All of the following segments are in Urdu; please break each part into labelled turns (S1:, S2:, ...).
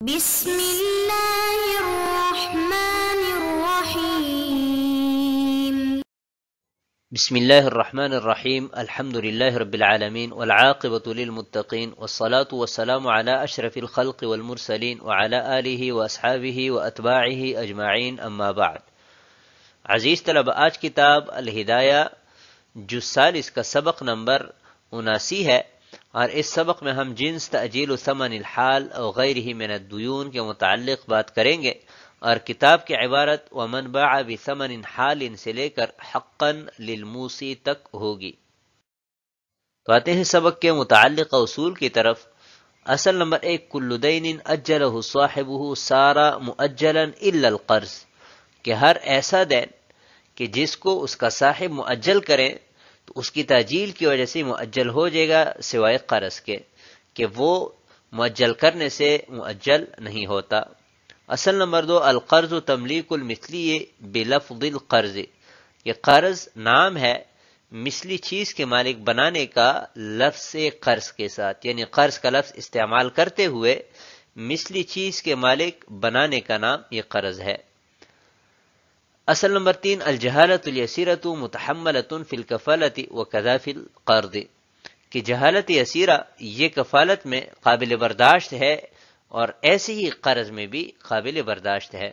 S1: بسم الله الرحمن الرحيم.
S2: بسم الله الرحمن الرحيم. الحمد لله رب العالمين والعاقبة للمتقين والصلاة والسلام على أشرف الخلق والمرسلين وعلى آله وأصحابه وأتباعه أجمعين، أما بعد. عزیز طلبہ، آج کتاب الہدایہ جز 40 کا سبق نمبر 79 ہے، اور اس سبق میں ہم جنس تأجیل ثمن الحال او غیرہ من الدیون کے متعلق بات کریں گے، اور کتاب کی عبارت ومن باع بثمن حال سے لے کر حقا للموسی تک ہوگی۔ تو آتے ہیں سبق کے متعلق اصول کی طرف۔ اصل نمبر 1، کل دین اجلہ صاحبہ سارا مؤجلا الا القرض، کہ ہر ایسا دین کہ جس کو اس کا صاحب مؤجل کریں تو اس کی تاجیل کی وجہ سے مؤجل ہو جائے گا، سوائے قرض کے کہ وہ مؤجل کرنے سے مؤجل نہیں ہوتا۔ اصل نمبر 2، القرض تملیک المثلی بلفظ القرض، یہ قرض نام ہے مثلی چیز کے مالک بنانے کا لفظ قرض کے ساتھ، یعنی قرض کا لفظ استعمال کرتے ہوئے مثلی چیز کے مالک بنانے کا نام یہ قرض ہے۔ اصل نمبر 3، الجہالت الیسیرۃ متحملۃ فی الکفالۃ وکذا فی القرض، کہ جہالت یسیرہ یہ کفالت میں قابل برداشت ہے اور ایسے ہی قرض میں بھی قابل برداشت ہے۔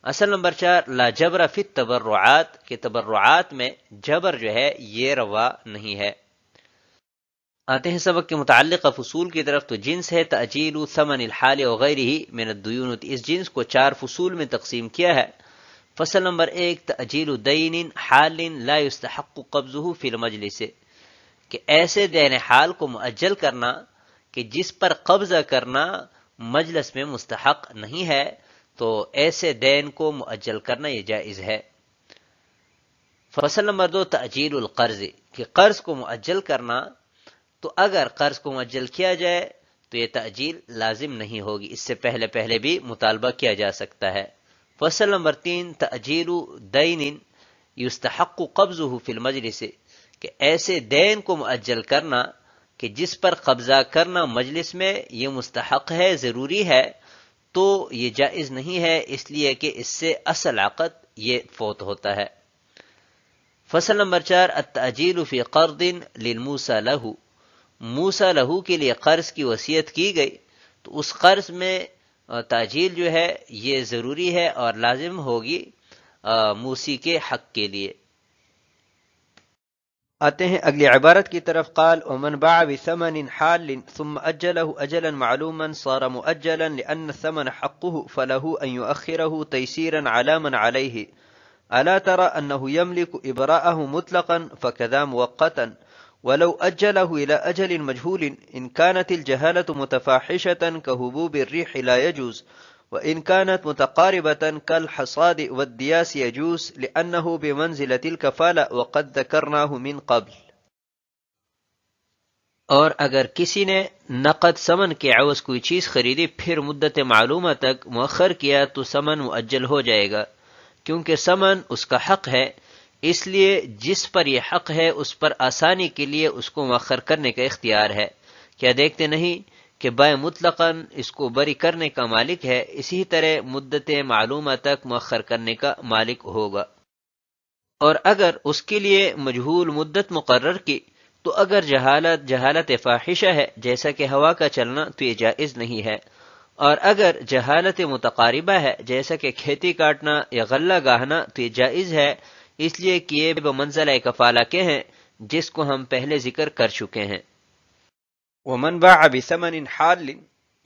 S2: اصل نمبر 4، لا جبر فی التبرعات، کہ تبرعات میں جبر جو ہے یہ روا نہیں ہے۔ آتے ہیں سبق کے متعلق فصول کی طرف۔ تو جنس ہے تأجیل ثمن الحال وغیرہ من الدیون، اس جنس کو 4 فصول میں تقسیم کیا ہے۔ فصل نمبر 1، تأجیل دین حال لا یستحق قبضہ فی المجلس، کہ ایسے دین حال کو مؤجل کرنا کہ جس پر قبضہ کرنا مجلس میں مستحق نہیں ہے، تو ایسے دین کو مؤجل کرنا یہ جائز ہے۔ فصل نمبر 2، تأجیل القرض، کہ قرض کو مؤجل کرنا، تو اگر قرض کو مؤجل کیا جائے تو یہ تأجیل لازم نہیں ہوگی، اس سے پہلے بھی مطالبہ کیا جا سکتا ہے۔ فصل نمبر 3، تأجیل دین یستحق قبضہ فی المجلس، کہ ایسے دین کو مؤجل کرنا کہ جس پر قبضہ کرنا مجلس میں یہ مستحق ہے، ضروری ہے، تو یہ جائز نہیں ہے، اس لیے کہ اس سے اصل عقد یہ فوت ہوتا ہے۔ فصل نمبر 4، التأجیل فی قرض للموسیٰ لہ، موسیٰ لہ کے لیے قرض کی وصیت کی گئی تو اس قرض میں تاجیل جو ہے یہ ضروری ہے اور لازم ہوگی موسی کے حق کے لیے۔ آتے ہیں اگلی عبارت کی طرف۔ قال ومن باع بثمن حال ثم أجله أجلا معلوما صار مؤجلا لأن الثمن حقه فله أن يؤخره تيسيرا على من عليه، ألا ترى أنه يملك إبراءه مطلقا فكذا مؤقتا، ولو أجله إلى أجل مجهول إن كانت الجهالة متفاحشة كهبوب الريح لا يجوز، وإن كانت متقاربة كالحصاد والدياس يجوز، لأنه بمنزلة الكفالة وقد ذكرناه من قبل۔ اور اگر کسی نے نقد ثمن کے عوض کوئی چیز خریدی پھر مدت معلومہ تک مؤخر کیا تو ثمن مؤجل ہو جائے گا، کیونکہ ثمن اس کا حق ہے، اس لیے جس پر یہ حق ہے اس پر آسانی کے لیے اس کو مؤخر کرنے کا اختیار ہے۔ کیا دیکھتے نہیں کہ بائع مطلقاً اس کو بری کرنے کا مالک ہے، اسی طرح مدت معلومہ تک مؤخر کرنے کا مالک ہوگا۔ اور اگر اس کے لیے مجہول مدت مقرر کی تو اگر جہالت فاحشہ ہے جیسا کہ ہوا کا چلنا تو یہ جائز نہیں ہے، اور اگر جہالت متقاربہ ہے جیسا کہ کھیتی کاٹنا یا غلہ گاہنا تو یہ جائز ہے، اس لیے کہ یہ بمنزلہ کفالہ کے ہیں جس کو ہم پہلے ذکر کر چکے ہیں۔ ومن باع بثمن حال،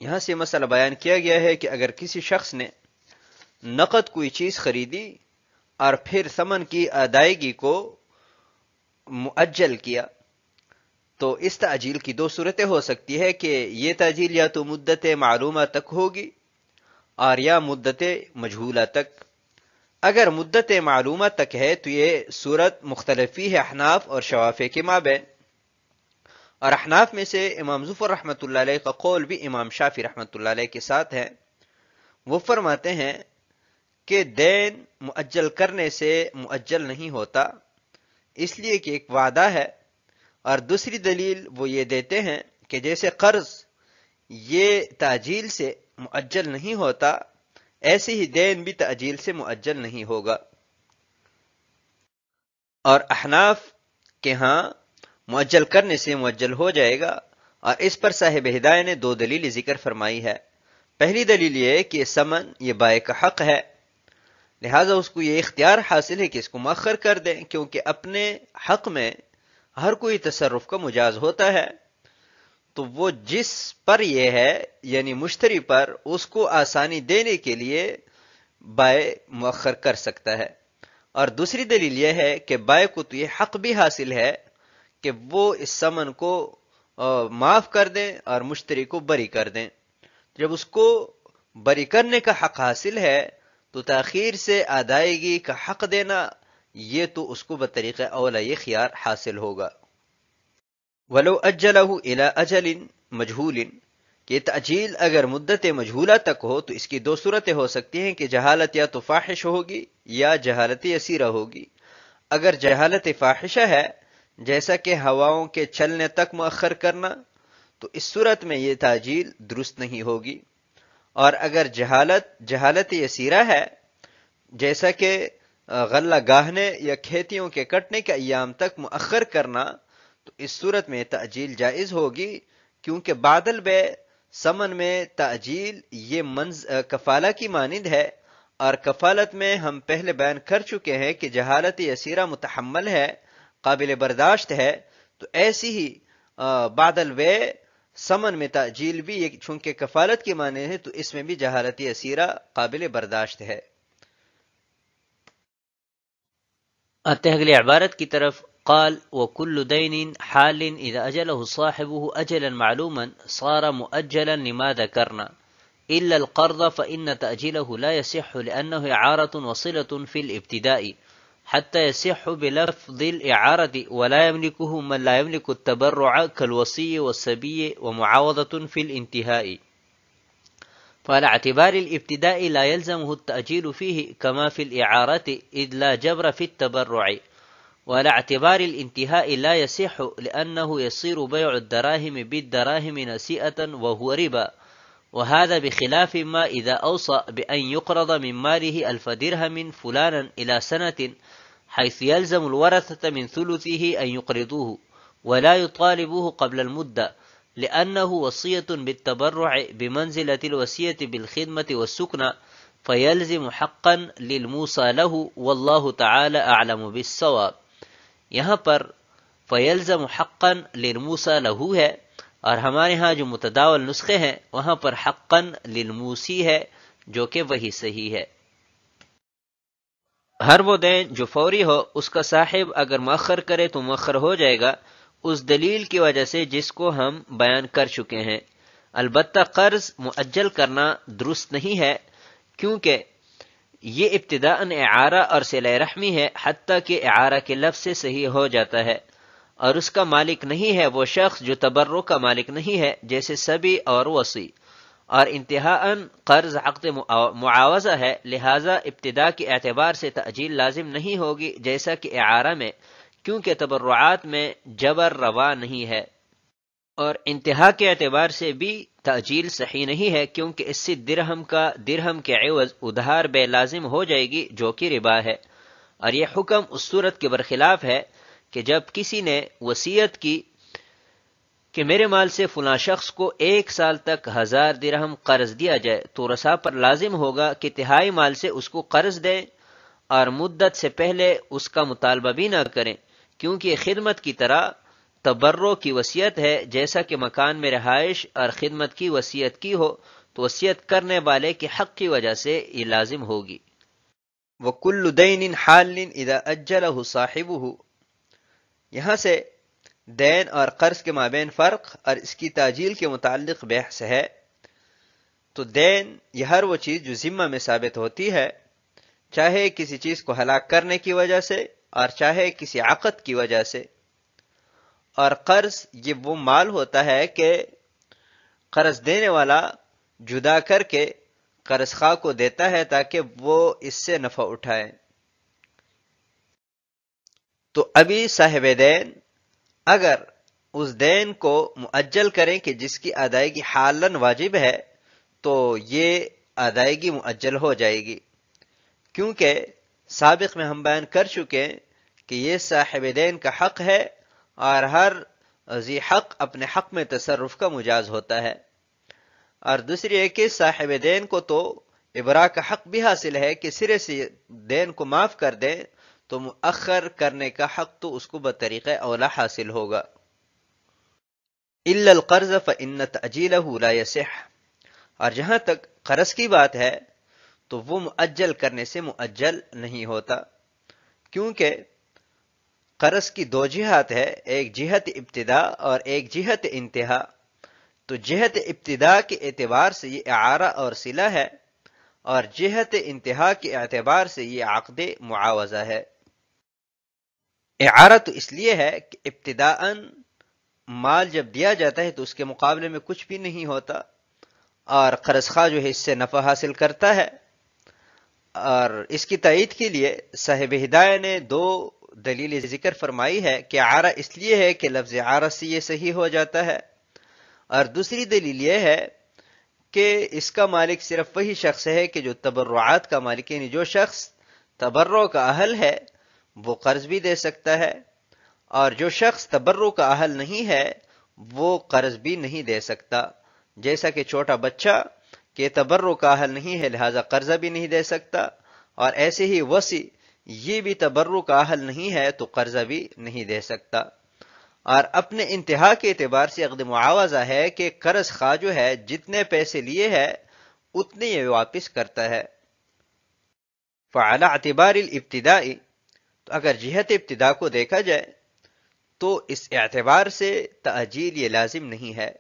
S2: یہاں سے مسئلہ بیان کیا گیا ہے کہ اگر کسی شخص نے نقد کوئی چیز خریدی اور پھر ثمن کی ادائیگی کو مؤجل کیا تو اس تأجیل کی 2 صورتیں ہو سکتی ہے کہ یہ تأجیل یا تو مدت معلومہ تک ہوگی اور یا مدت مجہولہ تک۔ اگر مدت معلومہ تک ہے تو یہ صورت مختلفی ہے احناف اور شوافی کے مابین، اور احناف میں سے امام ظفر رحمۃ اللہ علیہ کا قول بھی امام شافعی رحمۃ اللہ علیہ کے ساتھ ہے۔ وہ فرماتے ہیں کہ دین مؤجل کرنے سے مؤجل نہیں ہوتا، اس لیے کہ ایک وعدہ ہے، اور دوسری دلیل وہ یہ دیتے ہیں کہ جیسے قرض یہ تاجیل سے
S3: معجل نہیں ہوتا، ایسے ہی دین بھی تعجیل سے معجل نہیں ہوگا۔ اور احناف کے ہاں معجل کرنے سے معجل ہو جائے گا، اور اس پر صاحب ہدایہ نے دو دلیل ذکر فرمائی ہے۔ پہلی دلیل یہ ہے کہ یہ سمن یہ بائع کا حق ہے، لہٰذا اس کو یہ اختیار حاصل ہے کہ اس کو مؤخر کر دیں، کیونکہ اپنے حق میں ہر کوئی تصرف کا مجاز ہوتا ہے، تو وہ جس پر یہ ہے یعنی مشتری پر، اس کو آسانی دینے کے لیے بائع مؤخر کر سکتا ہے۔ اور دوسری دلیل یہ ہے کہ بائع کو تو یہ حق بھی حاصل ہے کہ وہ اس سمن کو معاف کر دیں اور مشتری کو بری کر دیں۔ جب اس کو بری کرنے کا حق حاصل ہے تو تاخیر سے ادائیگی کا حق دینا، یہ تو اس کو بطریقہ اولا یہ خیار حاصل ہوگا۔ وَلَوْ أَجَّلَهُ إِلَىٰ أَجَلٍ مَجْهُولٍ، کہ تعجیل اگر مدت مجہولہ تک ہو تو اس کی دو صورتیں ہو سکتی ہیں کہ جہالت یا تو فاحش ہوگی یا جہالت یسیرہ ہوگی۔ اگر جہالت فاحشہ ہے جیسا کہ ہواؤں کے چلنے تک مؤخر کرنا، تو اس صورت میں یہ تعجیل درست نہیں ہوگی۔ اور اگر جہالت یسیرہ ہے جیسا کہ غلہ گاہنے یا کھیتیوں کے کٹنے کے ایام تک مؤخر کرنا، تو اس صورت میں تعجیل جائز ہوگی، کیونکہ بعد البیع سمن میں تعجیل یہ کفالہ کی مانند ہے، اور کفالت میں ہم پہلے بیان کر چکے ہیں کہ جہالت یسیرہ متحمل ہے، قابل برداشت ہے، تو ایسی ہی بعد البیع سمن میں تعجیل بھی چونکہ کفالت کی مانند ہے، تو اس میں بھی جہالت یسیرہ قابل برداشت ہے۔
S2: آتے ہیں اگلی عبارت کی طرف۔ قال وكل دين حال إذا أجله صاحبه أجلا معلوما صار مؤجلا لما ذكرنا إلا القرض فإن تأجيله لا يصح لأنه إعارة وصلة في الابتداء حتى يصح بلفظ الإعارة ولا يملكه من لا يملك التبرع كالوصي والسبي ومعاوضة في الانتهاء، فعلى اعتبار الابتداء لا يلزمه التأجيل فيه كما في الإعارة إذ لا جبر في التبرع، وعلى اعتبار الانتهاء لا يصح لأنه يصير بيع الدراهم بالدراهم نسيئة وهو ربا، وهذا بخلاف ما إذا أوصى بأن يقرض من ماله 1000 درهم فلانا إلى سنة، حيث يلزم الورثة من ثلثه أن يقرضوه ولا يطالبوه قبل المدة، لأنه وصية بالتبرع بمنزلة الوصية بالخدمة والسكنى، فيلزم حقا للموصى له والله تعالى أعلم بالصواب۔ یہاں پر فیلزم حقا للموصى له ہے، اور ہمارے ہاں جو متداول نسخے ہیں وہاں پر حقا للموصی ہے، جو کہ وہی صحیح ہے۔ ہر وہ دین جو فوری ہو اس کا صاحب اگر مؤخر کرے تو مؤخر ہو جائے گا، اس دلیل کی وجہ سے جس کو ہم بیان کر چکے ہیں۔ البتہ قرض مؤجل کرنا درست نہیں ہے، کیونکہ یہ ابتداءً اعارہ اور صلہ رحمی ہے، حتیٰ کہ اعارہ کے لفظ سے صحیح ہو جاتا ہے، اور اس کا مالک نہیں ہے وہ شخص جو تبرع کا مالک نہیں ہے، جیسے سبی اور وصی، اور انتہاءً قرض عقد معاوضہ ہے، لہذا ابتداء کے اعتبار سے تأجیل لازم نہیں ہوگی جیسا کہ اعارہ میں، کیونکہ تبرعات میں جبر روا نہیں ہے، اور انتہا کے اعتبار سے بھی تأجیل صحیح نہیں ہے، کیونکہ اس سے درہم کے عوض ادھار بے لازم ہو جائے گی جو کہ ربا ہے، اور یہ حکم اس صورت کے برخلاف ہے کہ جب کسی نے وصیت کی کہ میرے مال سے فلاں شخص کو 1 سال تک 1000 درہم قرض دیا جائے، تو رسا پر لازم ہوگا کہ تہائی مال سے اس کو قرض دیں اور مدت سے پہلے اس کا مطالبہ بھی نہ کریں، کیونکہ یہ خدمت کی طرح تبرع کی وصیت ہے، جیسا کہ مکان میں رہائش اور خدمت کی وصیت کی ہو تو وصیت کرنے والے کے حق کی وجہ سے یہ لازم ہوگی۔
S3: وَكُلُّ دَيْنٍ حَالٍ إِذَا أَجَّلَهُ صَاحِبُهُ، یہاں سے دین اور قرض کے مابین فرق اور اس کی تاجیل کے متعلق بحث ہے۔ تو دین یہ ہر وہ چیز جو ذمہ میں ثابت ہوتی ہے، چاہے کسی چیز کو ہلاک کرنے کی وجہ سے اور چاہے کسی عقد کی وجہ سے، اور قرض یہ وہ مال ہوتا ہے کہ قرض دینے والا جدا کر کے قرض خواہ کو دیتا ہے تاکہ وہ اس سے نفع اٹھائے۔ تو ابھی صاحب دین اگر اس دین کو مؤجل کریں کہ جس کی ادائیگی حالاً واجب ہے، تو یہ ادائیگی مؤجل ہو جائے گی، کیونکہ سابق میں ہم بیان کر چکے کہ یہ صاحب دین کا حق ہے اور ہر ذی حق اپنے حق میں تصرف کا مجاز ہوتا ہے۔ اور دوسری ہے کہ صاحب دین کو تو ابراء کا حق بھی حاصل ہے کہ سرے سے دین کو معاف کر دیں، تو مؤخر کرنے کا حق تو اس کو بطریقہ اولا حاصل ہوگا۔ الا القرض فإن تأجيله لا يصح، اور جہاں تک قرض کی بات ہے تو وہ مؤجل کرنے سے مؤجل نہیں ہوتا، کیونکہ قرض کی دو جہات ہے، ایک جہت ابتدا اور ایک جہت انتہا۔ تو جہت ابتدا کے اعتبار سے یہ اعارہ اور صلہ ہے، اور جہت انتہا کے اعتبار سے یہ عقد معاوضہ ہے۔ اعارہ تو اس لیے ہے کہ ابتداءً مال جب دیا جاتا ہے تو اس کے مقابلے میں کچھ بھی نہیں ہوتا، اور قرض خواہ جو ہے اس سے نفع حاصل کرتا ہے۔ اور اس کی تائید کے لیے صاحب ہدایہ نے دو دلیل ذکر فرمائی ہے کہ اعارہ اس لیے ہے کہ لفظ اعارہ سے یہ صحیح ہو جاتا ہے، اور دوسری دلیل یہ ہے کہ اس کا مالک صرف وہی شخص ہے کہ جو تبرعات کا مالک، یعنی جو شخص تبرع کا اہل ہے وہ قرض بھی دے سکتا ہے، اور جو شخص تبرع کا اہل نہیں ہے وہ قرض بھی نہیں دے سکتا۔ جیسا کہ چھوٹا بچہ کہ تبرع کا اہل نہیں ہے لہذا قرضہ بھی نہیں دے سکتا، اور ایسے ہی وصی یہ بھی تبرع کا اہل نہیں ہے تو قرضہ بھی نہیں دے سکتا۔ اور اپنے انتہا کے اعتبار سے عقد معاوضہ ہے کہ قرض خواہ جو ہے جتنے پیسے لیے ہے اتنے یہ واپس کرتا ہے۔ فعلی اعتبار الابتداء، تو اگر جہت ابتدا کو دیکھا جائے تو اس اعتبار سے تأجیل یہ لازم نہیں ہے،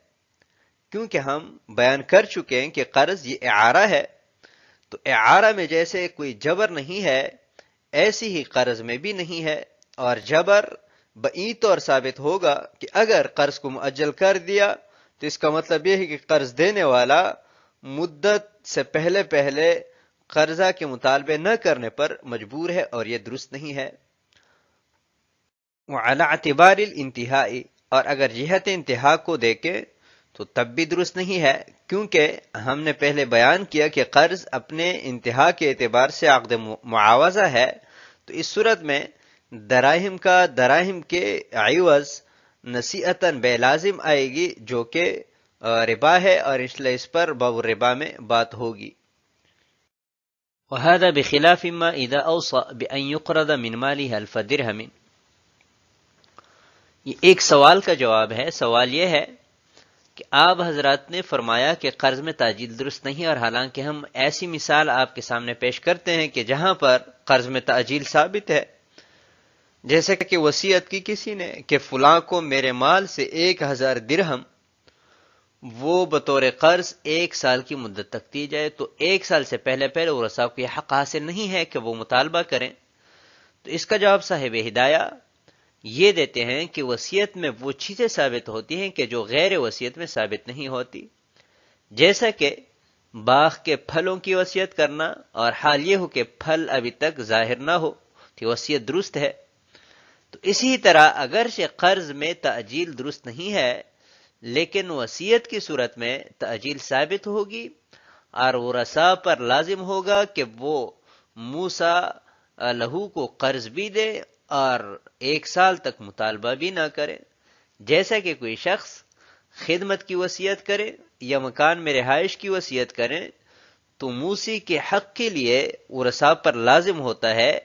S3: کیونکہ ہم بیان کر چکے ہیں کہ قرض یہ اعارہ ہے، تو اعارہ میں جیسے کوئی جبر نہیں ہے ایسی ہی قرض میں بھی نہیں ہے، اور جبر بئی طور ثابت ہوگا کہ اگر قرض کو مؤجل کر دیا تو اس کا مطلب یہ ہے کہ قرض دینے والا مدت سے پہلے قرضہ کے مطالبے نہ کرنے پر مجبور ہے، اور یہ درست نہیں ہے۔ وعلی اعتبار الانتہاء، اور اگر جہت انتہا کو دیکھیں تو تب بھی درست نہیں ہے، کیونکہ ہم نے پہلے بیان کیا کہ قرض اپنے انتہا کے اعتبار سے عقد معاوضہ ہے، تو اس صورت میں دراہم کا دراہم کے عوض نصیحتاً بے لازم آئے گی، جو کہ ربا ہے، اور اس لیے اس پر باب الربا میں بات ہوگی۔
S2: وهذا بخلاف ما اذا اوصى بان يقرض من ماله الف درهم۔ یہ ایک سوال کا جواب ہے۔ سوال یہ ہے کہ آپ حضرات نے فرمایا کہ قرض میں تاجیل درست نہیں، اور حالانکہ ہم ایسی مثال آپ کے سامنے پیش کرتے ہیں کہ جہاں پر قرض میں تاجیل ثابت ہے، جیسے کہ وصیت کی کسی نے کہ فلاں کو میرے مال سے 1000 درہم وہ بطور قرض 1 سال کی مدت تک دی جائے، تو 1 سال سے پہلے ورثاء کو یہ حق حاصل نہیں ہے کہ وہ مطالبہ کریں۔ تو اس کا جواب صاحب ہدایہ یہ دیتے ہیں کہ وصیت میں وہ چیزیں ثابت ہوتی ہیں کہ جو غیر وصیت میں ثابت نہیں ہوتی، جیسا کہ باغ کے پھلوں کی وصیت کرنا، اور حال یہ ہو کہ پھل ابھی تک ظاہر نہ ہو کہ وصیت درست ہے۔ تو اسی طرح اگرچہ قرض میں تأجیل درست نہیں ہے لیکن وصیت کی صورت میں تأجیل ثابت ہوگی، اور ورثاء پر لازم ہوگا کہ وہ موسیٰ لہو کو قرض بھی دے اور 1 سال تک مطالبہ بھی نہ کرے۔ جیسا کہ کوئی شخص خدمت کی وصیت کرے یا مکان میں رہائش کی وصیت کرے تو موسی کے حق کے لیے ورثاء پر لازم ہوتا ہے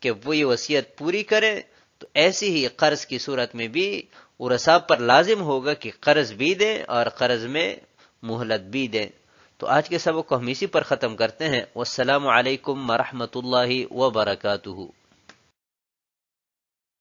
S2: کہ وہ یہ وصیت پوری کرے، تو ایسی ہی قرض کی صورت میں بھی ورثاء پر لازم ہوگا کہ قرض بھی دیں اور قرض میں مہلت بھی دیں۔ تو آج کے سبق کو ہم اسی پر ختم کرتے ہیں۔ والسلام علیکم ورحمۃ اللہ وبرکاتہ۔